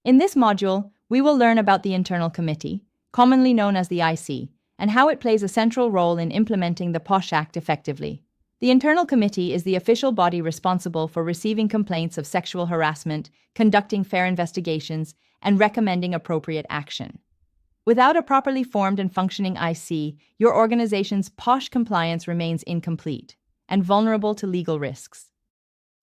In this module, we will learn about the internal committee, commonly known as the IC, and how it plays a central role in implementing the POSH Act effectively. The internal committee is the official body responsible for receiving complaints of sexual harassment, conducting fair investigations, and recommending appropriate action. Without a properly formed and functioning IC, your organization's POSH compliance remains incomplete and vulnerable to legal risks.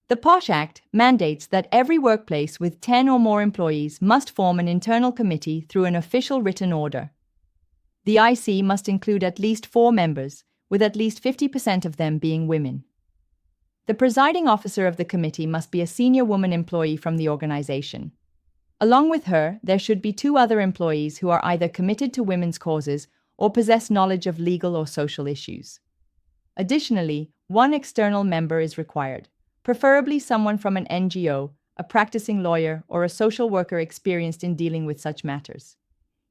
The POSH Act mandates that every workplace with 10 or more employees must form an internal committee through an official written order. The IC must include at least 4 members, with at least 50% of them being women. The presiding officer of the committee must be a senior woman employee from the organization. Along with her, there should be 2 other employees who are either committed to women's causes or possess knowledge of legal or social issues. Additionally, 1 external member is required, preferably someone from an NGO, a practicing lawyer, or a social worker experienced in dealing with such matters.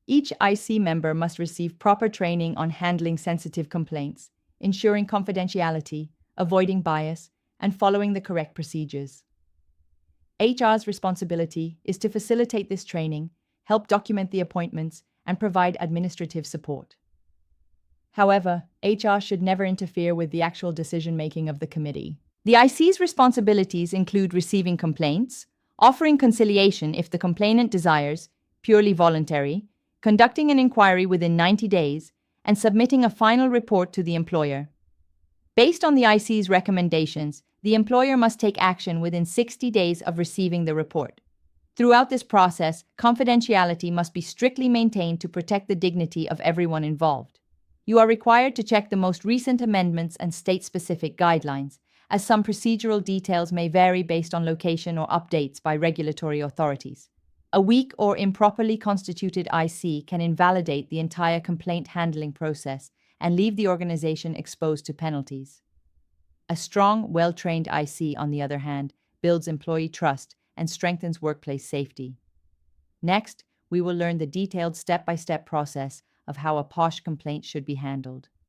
Each IC member must receive proper training on handling sensitive complaints, ensuring confidentiality, avoiding bias, and following the correct procedures. HR's responsibility is to facilitate this training, help document the appointments, and provide administrative support. However, HR should never interfere with the actual decision-making of the committee. The IC's responsibilities include receiving complaints, offering conciliation if the complainant desires, purely voluntary, conducting an inquiry within 90 days, and submitting a final report to the employer. Based on the IC's recommendations, the employer must take action within 60 days of receiving the report. Throughout this process, confidentiality must be strictly maintained to protect the dignity of everyone involved. You are required to check the most recent amendments and state-specific guidelines, as some procedural details may vary based on location or updates by regulatory authorities. A weak or improperly constituted IC can invalidate the entire complaint handling process and leave the organization exposed to penalties. A strong, well-trained IC, on the other hand, builds employee trust and strengthens workplace safety. Next, we will learn the detailed step-by-step process of how a POSH complaint should be handled.